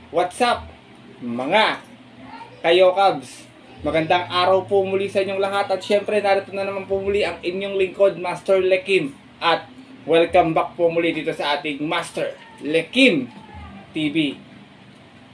What's up, mga kayo Cubs? Magandang araw po muli sa inyong lahat. At syempre, narito na naman po muli ang inyong lingkod, Master Lekim. At welcome back po muli dito sa ating Master Lekim TV.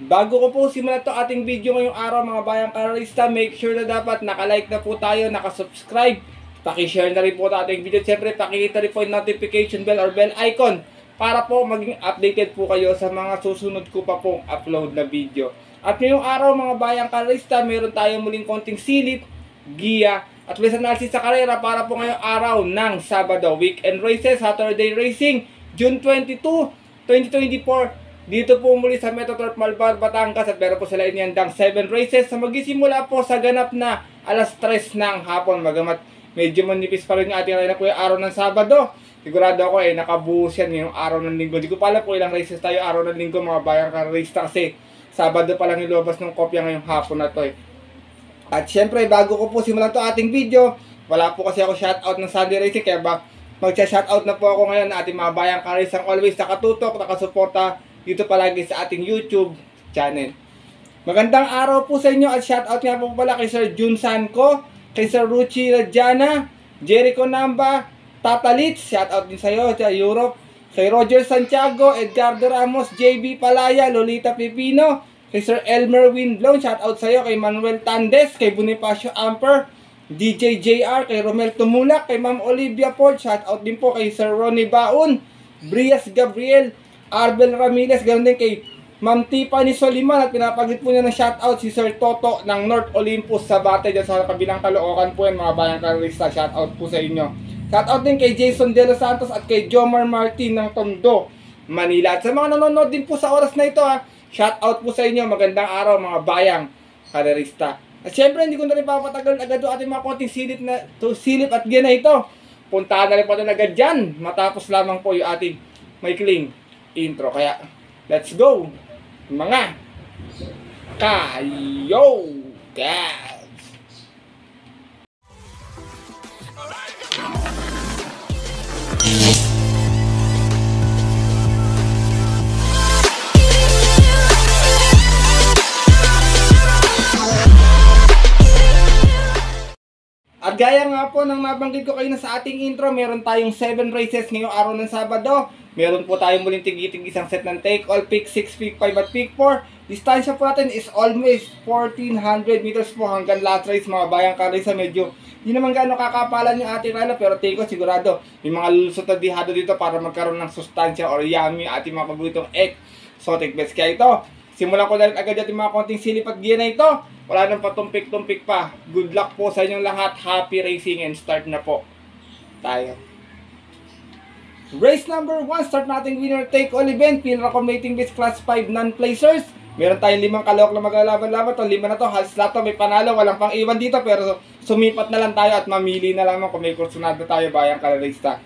Bago ko po simulan to ating video ngayong araw, mga bayang karalista, make sure na dapat nakalike na po tayo, nakasubscribe. Paki-share na rin po ito ating video. Siyempre, pakikita rin po yung notification bell or bell icon para po maging updated po kayo sa mga susunod ko pa pong upload na video. At ngayong araw, mga bayang karalista, meron tayong muling konting silip, giya, at race analysis sa karera para po ngayong araw ng Sabado. Weekend races, Saturday racing, June 22, 2024. Dito po muli sa Metoturf Malvar, Batangas, at meron po sila inihandang 7 races na magsisimula po sa ganap na alas 3 ng hapon. Magamat medyo manipis pa rin yung ating lineup yung araw ng Sabado. Sigurado ako nakabuhos yan yung araw ng linggo. Hindi ko pala po ilang races tayo araw ng linggo, mga bayang karalista, kasi Sabado pa lang nilabas ng kopya ngayong hapon na to At syempre, bago ko po simulan to ating video, wala po kasi ako shoutout ng Sunday Racing, kaya magsa-shoutout na po ako ngayon na ating mga bayang karalistang always nakatutok, nakasuporta dito palagi sa ating YouTube channel. Magandang araw po sa inyo at shoutout nga po pala kay Sir Jun Sanco, kay Sir Ruchi Rajana, Jericho Namba, Tata Litz, shoutout din sa iyo sa Europe, kay Roger Santiago, Edgardo Ramos, JB Palaya, Lolita Pipino, kay Sir Elmer Windblom, shoutout sa iyo, kay Manuel Tandes, kay Bonifacio Amper, DJ JR, kay Romel Tumulak, kay Ma'am Olivia Ford, shoutout din po kay Sir Ronnie Baon, Brias Gabriel, Arbel Ramirez, ganoon din kay Ma'am Tiffany Soliman, at pinapagit po niya ng shoutout si Sir Toto ng North Olympus Sabate dyan sa kabilang Caloocan po yan, mga bayang karalista. Shoutout po sa inyo. Shoutout din kay Jason De Los Santos at kay Jomar Martin ng Tondo, Manila. At sa mga nanonood din po sa oras na ito, shoutout po sa inyo. Magandang araw, mga bayang karalista. At syempre, hindi ko na rin papatagal agad doon ating mga konting silip at gina ito. Puntahan na rin po natin agad dyan matapos lamang po yung ating maikling intro. Kaya, let's go, mga kayo guys! At gaya nga po ng nabanggit ko kayo na sa ating intro, meron tayong 7 races ngayong araw ng Sabado. Meron po tayong muling tig-tig isang set ng take all, pick 6, pick 5 at pick 4. Distansya po natin is almost 1400 meters po hanggang last race, mga bayang karalista. Medyo hindi naman gaano kakapalan yung ating lineup, pero tingin ko sigurado may mga lulusot na dihado dito para magkaroon ng sustansya or yummy ating mga paboritong exotic bets. Kaya ito, simulan ko na rin agad yung mga konting silip at giya na ito. Wala nang patumpik-tumpik pa. Good luck po sa inyong lahat. Happy racing and start na po tayo. Race number 1, start nating winner take all event. Field accommodating base class 5 non-placers. Meron tayong 5 kalok na maglalaban-laban. 5 na to, half slot to, may panalo, walang pang iwan dito. Pero sumipat na lang tayo at mamili na lamang kung may kursunado tayo, bayang karalista.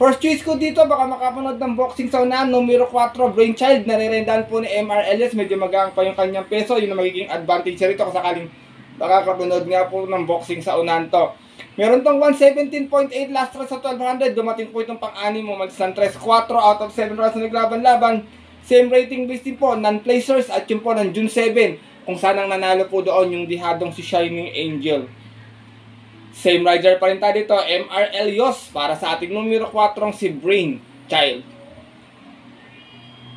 First choice ko dito, baka makapanood ng boxing sa unahan, numero 4, Brainchild. Nare-rendahan po ni MR Elias. Medyo magaang pa yung kanyang peso. Yun ang magiging advantage rito kung sakaling makakapanood nga po ng boxing sa unahan to. Meron tong 117.8 last race sa 1200. Dumating po itong pang-anim mo. Magsan 3-4 out of 7 rounds na naglaban-laban. Same rating base din po, non-placers at yun po ng June 7. Kung saan ang nanalo po doon yung dihadong si Shining Angel. Same rider pa rin tayo dito, MR Elios, para sa ating numero 4 si Brainchild.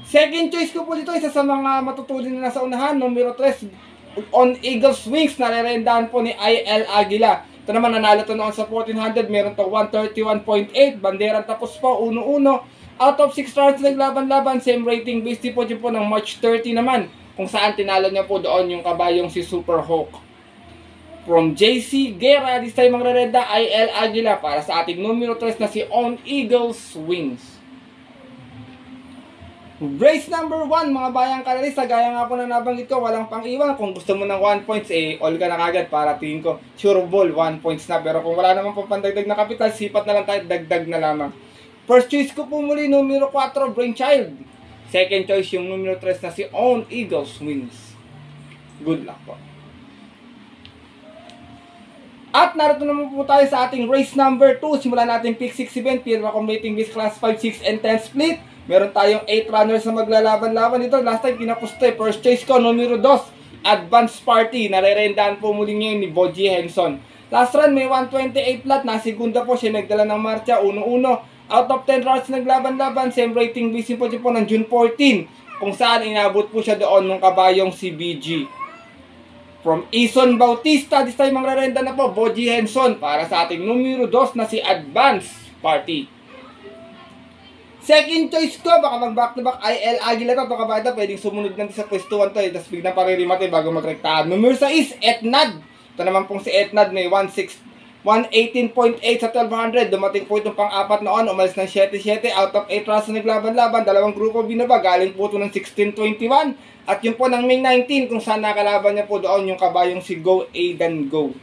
Second choice ko po dito, isa sa mga matutulin na nasa unahan, numero 3, On Eagles Wings, nare-rendahan po ni IL Aguila. Ito naman, nanalo to noon sa 1400, meron to 131.8, banderang tapos po, 1-1. Out of 6 rounds naglaban-laban, same rating base po dyan po ng March 30 naman, kung saan tinalo niya po doon yung kabayong si Super Hawk. From JC Guerra, this time magre-reda IL Aguila para sa ating numero 3 na si On Eagles Wings. Race number 1, mga bayang karalista, gaya nga po na nabanggit ko, walang pang-iwan. Kung gusto mo ng 1 points, all ka na kagad para tingin ko, sure ball, 1 points na. Pero kung wala naman pang pandagdag na kapital, sipat na lang tayo, dagdag na lamang. First choice ko po muli, numero 4, Brainchild. Second choice, yung numero 3 na si On Eagles Wings. Good luck po. At narito naman po tayo sa ating race number 2. Simulan natin pick 6 event. Field accommodating base class 5, 6, and 10 split. Meron tayong 8 runners na maglalaban-laban dito. Last time kinapusta first choice ko, numero 2, Advance Party. Narerendaan po muli ngayon ni Boji Henson. Last run may 128 flat, nasigunda po siya, nagdala ng marcha, 1-1. Out of 10 rounds naglaban-laban, same rating busy po siya po ng June 14, kung saan inabot po siya doon ng kabayong si BG. From Ison Bautista, this time ang rerenda na po, Boji Henson, para sa ating numero 2 na si Advance Party. Second choice ko, baka mag back to back IL Aguila to, kabada, pwedeng sumunod natin sa pwestuhan to, tapos biglang paririmate bago magrektahan. Numero 6, Etnad. Ito naman pong si Etnad, may 118.8 sa 1200. Dumating po itong pang-apat noon, umalis ng 7-7, out of 8 rounds na naglaban-laban, dalawang grupo binaba, galing po ito ng 16-21. At yun po ng May 19, kung saan nakalaban niya po doon yung kabayong si Go Aidan Go.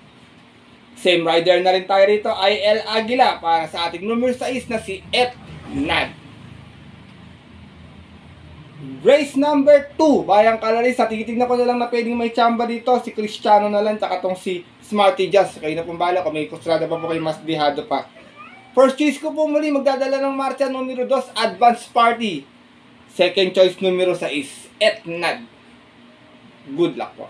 Same rider na rin tayo rito, IL Aguila, para sa ating numero 6 na si Etnad. Race number 2, Bayang Kalarisa. Titignan ko na lang na pwedeng may chamba dito, si Cristiano na lang, tsaka tong si Smarty Jazz. Kayo na pong bala, kung may kustrada pa po kayo, mas dihado pa. First choice ko po muli, magdadala ng marcha, numero 2, Advance Party. Second choice, numero 6, Etnad. Good luck po.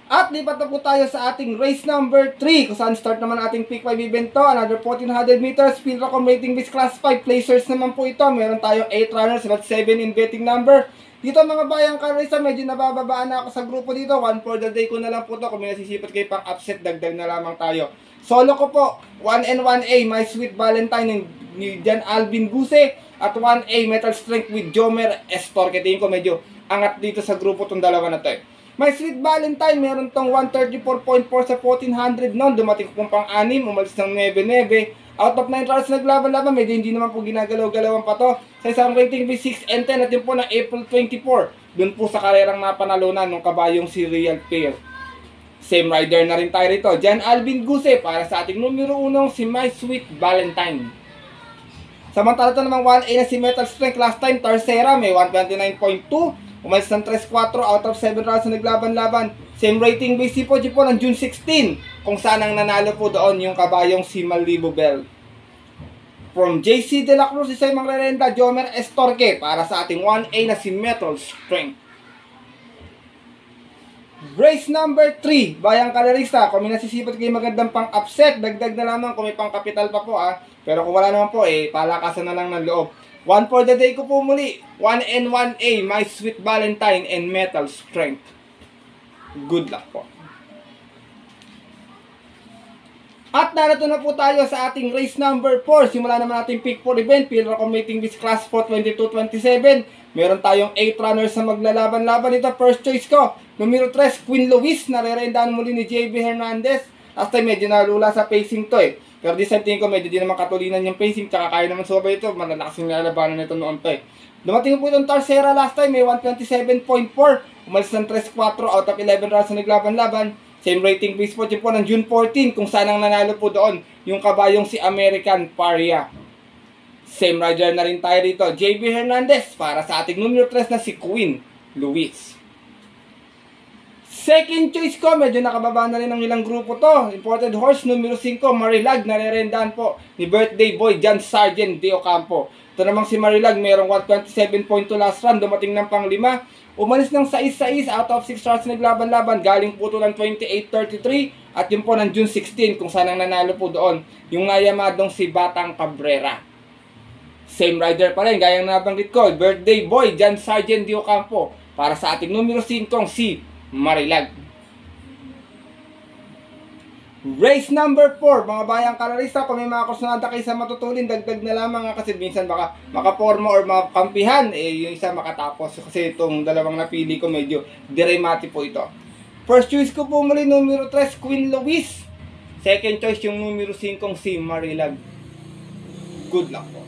At lipat na po tayo sa ating race number 3, kung saan start naman ating Peak 5 event to. Another 1400 meters, field record rating base class 5, placers naman po ito. Meron tayong 8 runners, about 7 in betting number. Dito mga Bayang Kalarisa, medyo nabababaan na ako sa grupo dito. 1 for the day ko na lang po to. Kung may nasisipat kayo pang upset, dagdag na lamang tayo. Solo ko po, 1N1A, My Sweet Valentine ni Jan Alvin Guse. At 1A, Metal Strength with Jomer Estorque. Tingin ko medyo angat dito sa grupo tong dalawa na to eh. My Sweet Valentine, meron tong 134.4 sa 1400 noon. Dumating po pang 6, umalis ng 9-9. Out of 9 rounds naglaban-laban, medyo hindi naman po ginagalaw-galawan pa to. Sa isang rating by 6 and 10 at yun po ng April 24. Doon po sa karerang napanalunan ng kabayong si Real Pair. Same rider na rin tayo rito, Jan Alvin Guse, para sa ating numero 1 si My Sweet Valentine. Samantala ito namang 1A na si Metal Strength. Last time, Tercera, may 129.2. Umalis ng 3-4, out of 7 rounds na naglaban-laban. Same rating base po ng June 16, kung saan ang nanalo po doon yung kabayong si Malibu Bell. From JC De La Cruz, isa yung mangrerenda, Jomer Estorque, para sa ating 1A na si Metal Strength. Race number 3, Bayang Kalarisa. Kung may nasisipat kayo magandang pang-upset, dagdag na lamang kung may pang-kapital pa po Pero kung wala naman po palakasan na lang ng loob. 1 for the day ko po muli, 1N1A, My Sweet Valentine and Metal Strength. Good luck po. At narito na po tayo sa ating race number 4. Simula naman ating Peak 4 event, field record rating this class 4, 22-27. Meron tayong 8 runners na maglalaban-laban. Ito, first choice ko, numero 3, Queen Louise. Narerendaan muli ni JB Hernandez. Last time medyo nalula sa pacing to Pero this time tingin ko medyo di naman katulinan yung pacing, tsaka kaya naman sumabay ito, malalakas yung lalabanan nito noon pa Dumating po itong Tercera last time, may 127.4, umalis ng 3-4, out of 11 rounds na naglaban-laban. Same rating base po ng June 14, kung saan ang nanalo po doon, yung kabayong si American Paria. Same rider na rin tayo dito, JB Hernandez, para sa ating numero 3 na si Queen Louise. Second choice ko, medyo nakababa na rin ng ilang grupo to. Imported horse, numero 5, Marilag, narerendaan po ni birthday boy John Sargent de Ocampo. Ito namang si Marilag, mayroong 127.2 last run, dumating ng pang 5. Umalis ng 6-6, out of 6 rounds naglaban-laban, galing po ito ng 28-33, at yun po ng June 16, kung saan ang nanalo po doon, yung nayamadong si Batang Cabrera. Same rider pa rin, gayang nabanggit ko, birthday boy John Sargent de Ocampo, para sa ating numero 5, si Marilag. Race number 4, mga Bayang Kalarisa. Kung may mga kusunada kayo sa matutulin, dagdag na lamang kasi minsan baka makaporma or makakampihan, yung isa makatapos. Kasi itong dalawang napili ko medyo diremati po ito. First choice ko po muli, numero 3, Queen Louise. Second choice yung numero 5, si Marilag. Good luck po.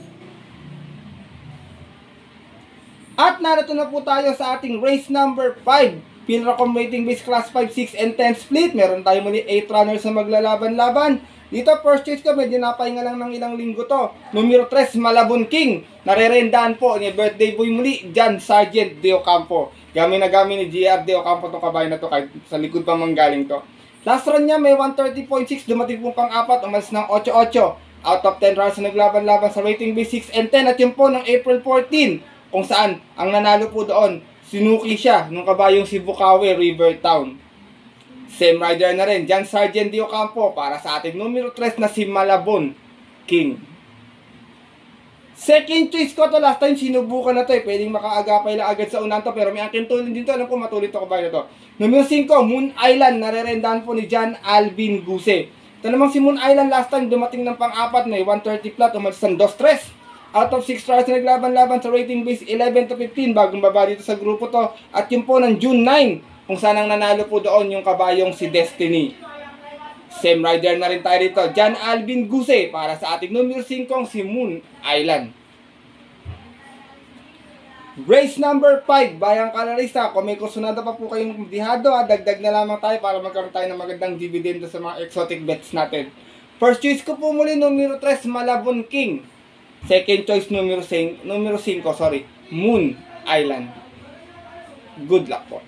At narito na po tayo sa ating race number 5. Field record rating base class 5, 6, and 10 split. Meron tayo muli 8 runners na maglalaban-laban. Dito, first choice ko, medyo napahinga lang ng ilang linggo to. Numero 3, Malabon King. Narerendaan po ni birthday boy muli, John Sargent de Ocampo. Gamit na gamit ni GR de Ocampo itong kabayan na to, kahit sa likod pa manggaling to. Last run niya, may 130.6. Dumating po pang 4, umalis ng 8-8. out of 10 rounds na naglaban-laban sa rating base 6 and 10. At yun po ng April 14, kung saan ang nanalo po doon, sinuki siya nung kabayong si Bukawi River Town. Same rider na rin, John Sergeant Di Ocampo para sa ating numero 3 na si Malabon King. Second choice ko to, last time sinubukan na to pwedeng makaagapay lang agad sa unan to, pero may akin tulin din to, alam ko matuloy to kabayo to. Numero 5, Moon Island, narerendahan po ni John Alvin Guse. Ito namang si Moon Island last time dumating ng pang-apat, may 130 flat, umalis ng 2-3. Out of 6 tries na naglaban-laban sa rating base 11 to 15, bagong baba dito sa grupo to. At yun po ng June 9, kung saan ang nanalo po doon yung kabayong si Destiny. Same rider na rin tayo dito, John Alvin Guse para sa ating numero 5, si Moon Island. Race number 5, Bayang Kalarista. Kung may kusunada pa po kayong dihado, dagdag na lamang tayo para magkaroon tayo ng magandang dividend sa mga exotic bets natin. First choice ko po muli, numero 3, Malabon King. Second choice, numero 5, Moon Island. Good luck po.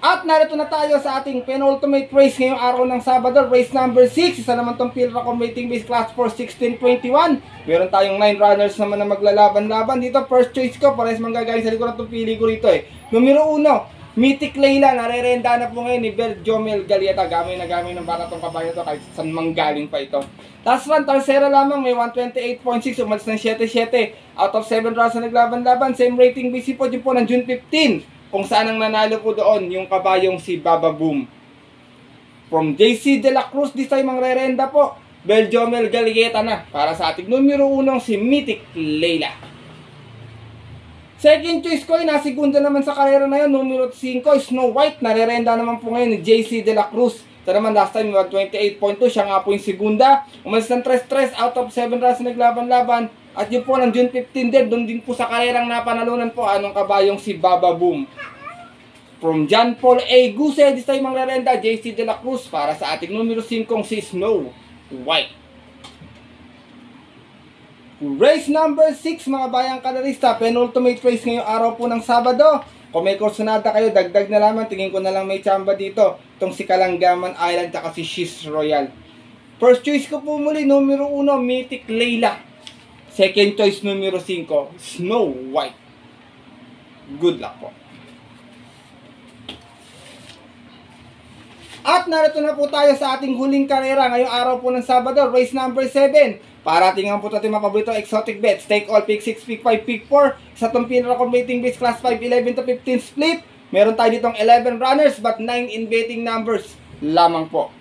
At narito na tayo sa ating penultimate race ngayong araw ng Sabado, race number 6. Isa naman itong Philracom rating base class for 1621. Meron tayong 9 runners naman na maglalaban-laban. Dito, first choice ko, parehas manggagaling sa likuran itong pili ko rito Numero 1, Mythic Layla, narerenda na po ngayon ni Jomel Galieta. Gamay na gamay ng bata itong kabayo ito kahit saan manggaling pa ito. Last one, Tercera lamang, may 128.6, umalis ng 7-7. Out of 7 rounds na naglaban-laban, same rating base po dyan po ng June 15. Kung saan ang nanalo po doon, yung kabayong si Baba Boom. From JC De La Cruz, this time ang rerenda po, Jomel Galieta na para sa ating numero 1, si Mythic Layla. Second choice ko, nasigunda naman sa karera na yun, numero 5, Snow White, narerenda naman po ngayon ni JC De La Cruz. Ito naman last time, 128.2, siya nga po yung segunda. Umalis ng 3-3, out of 7 rounds na naglaban-laban. At yun po ng June 15 din, doon din po sa karerang napanalunan po, anong kabayong si Baba Boom. From John Paul A. Guse, this time ang rerenda, JC De La Cruz para sa ating numero 5, si Snow White. Race number 6, mga bayang kalarista, penultimate race ngayong araw po ng Sabado. Kung may kursunada kayo, dagdag na lamang, tingin ko na lang may tsamba dito. Itong si Kalanggaman Island at si Shiz Royal. First choice ko po muli, numero 1, Mythic Layla. Second choice, numero 5, Snow White. Good luck po. At narito na po tayo sa ating huling karera ngayong araw po ng Sabado, race number 7. Para tingnan po natin mga paborito exotic bets. Take all, pick 6, pick 5, pick 4. Sa itong Philracom rating base class 5, 11 to 15 split. Meron tayo ditong 11 runners but 9 in betting numbers lamang po.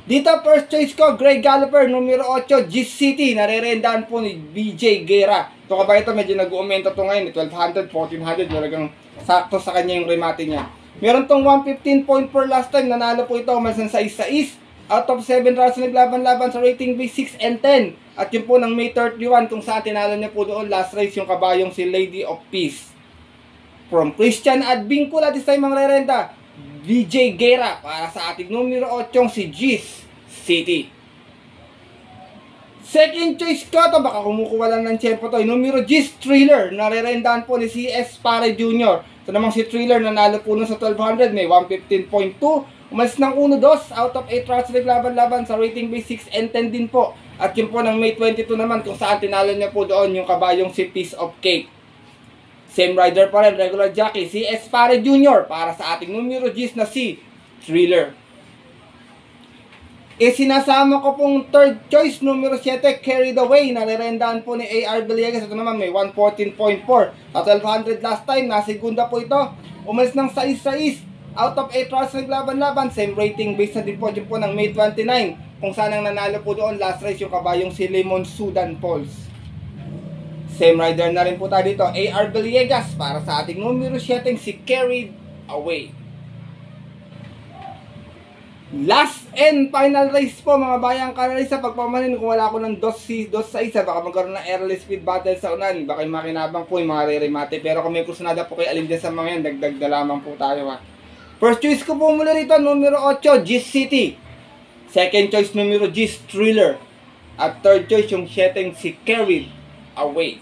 Dito, first choice ko, Grey Galloper, numero 8, Gis City. Narerendaan po ni BJ Guerra. Ito ka ba ito, medyo nag-uumento ito ngayon, 1200, 1400, talagang sakto sa kanya yung remate niya. Meron tong 115.4 last time, nanalo po ito, umalis ng 6-6. Out of 7 rounds na naglaban-laban sa rating base 6 and 10. At yun po ng May 31, kung saan tinalo niya po doon last race yung kabayong si Lady of Peace. From Christian Advincula, this time ang rerenda, BJ Guerra para sa ating numero 8, si Gis City. Second choice ko to, baka kumukuha lang ng tiyempo to, numero Gis Thriller, narerendaan po ni CS Pare Jr. Ito namang si Thriller, nanalo po nun sa 1200, may 115.2, umalis ng 1-2, out of 8 rounds naglaban-laban sa rating base 6 and 10 din po. At yun po ng May 22 naman, kung saan tinalo niya po doon yung kabayong si Piece of Cake. Same rider pa rin, regular jockey, si S. Pare Jr. para sa ating numero Gis na si Thriller. Sinasama ko pong third choice, numero 7, Carried Away. Narerendaan po ni A.R. Villegas. Ito naman may 114.4. Sa 1200 last time, nasigunda po ito. Umalis ng 6-6. Out of 8 rounds naglaban-laban. Same rating base na din po dyan po ng May 29. Kung saan ang nanalo po doon last race yung kabayong si Lemon Sudan Pulse. Same rider na rin po tayo dito, A.R. Villegas para sa ating numero 7, si Carried Away. Last and final race po mga bayang kalarista. Pagpamanin kung wala ko ng 2 sa isa, baka magkaroon ng early speed battle sa unan, baka yung makinabang po yung mga re-remate. Pero kung may kursunada po kayo alin dyan sa mga yan, dagdag na lamang po tayo ha. First choice ko po mula rito, numero 8, Gis City. Second choice, numero Gis Thriller. At third choice yung 7, si Carried Away.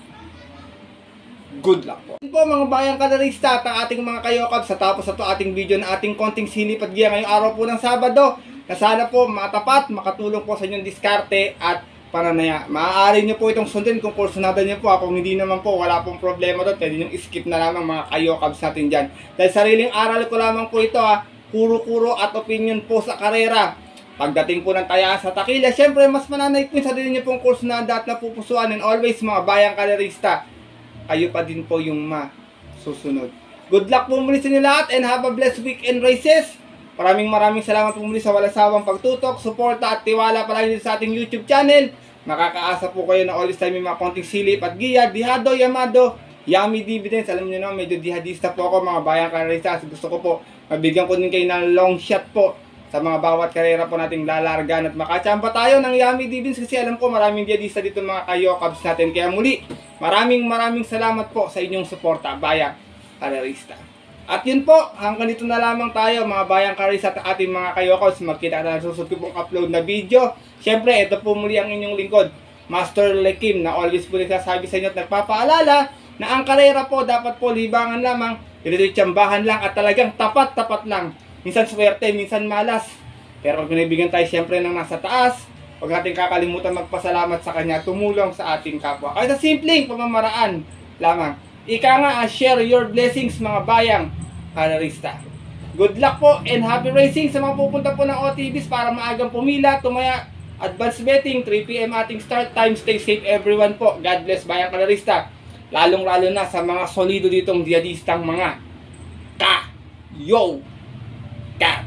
Good luck po. Yun po mga bayang kalarista at ang ating mga kayokab, sa tapos na to ating video na ating konting silip at giya ngayong araw po ng Sabado. na sana po matapat, makatulong po sa inyong diskarte at pananaya. Maaari nyo po itong sundin kung kursunada nyo po. Kung hindi naman po, wala pong problema doon. Pwede nyo skip na lamang mga kayokabs natin dyan. Dahil sariling aral ko lamang po ito kuro-kuro at opinion po sa karera. Pagdating po ng taya sa takila, syempre mas mananay po sa sarili nyo pong kursunada at napupusuan. And always mga bayang karerista, kayo pa din po yung masusunod. Good luck po muli sa inyo lahat and have a blessed weekend races. Maraming salamat po muli sa walang sawang pagtutok, suporta at tiwala palagi sa ating YouTube channel. Makakaasa po kayo na always time may mga konting silip at giya, dihado, yamado, yummy dividends. Alam niyo na, medyo dihadista po ako mga bayang karerista. Gusto ko po, mabigyan ko din kayo ng long shot po sa mga bawat karera po nating lalargan at makachamba tayo ng yummy dividends kasi alam ko maraming dihadista dito mga kayokabs natin. Kaya muli, maraming salamat po sa inyong suporta, bayang karerista. At yun po, hanggang dito na lamang tayo mga bayang karerista at ating mga kayokabs. Magkita na susunod ko pong upload na video. Siyempre, ito po muli ang inyong lingkod, Master Lekim, na always po nagsasabi sa inyo at nagpapaalala na ang karera po dapat po libangan lamang, tsambahan lang at talagang tapat lang. Minsan swerte, minsan malas. Pero pag binibigyan tayo siyempre ng nasa taas, huwag natin kakalimutan magpasalamat sa kanya, tumulong sa ating kapwa. Kaya sa simpleng pamamaraan lamang. Ika nga, share your blessings mga bayang karerista. Good luck po and happy racing sa mga pupunta po ng OTBs para maagang pumila, tumaya, advance betting, 3 PM ating start time. Stay safe everyone po. God bless bayang karerista. Lalong-lalo na sa mga solido ditong diyadistang mga ka-yo! Cat.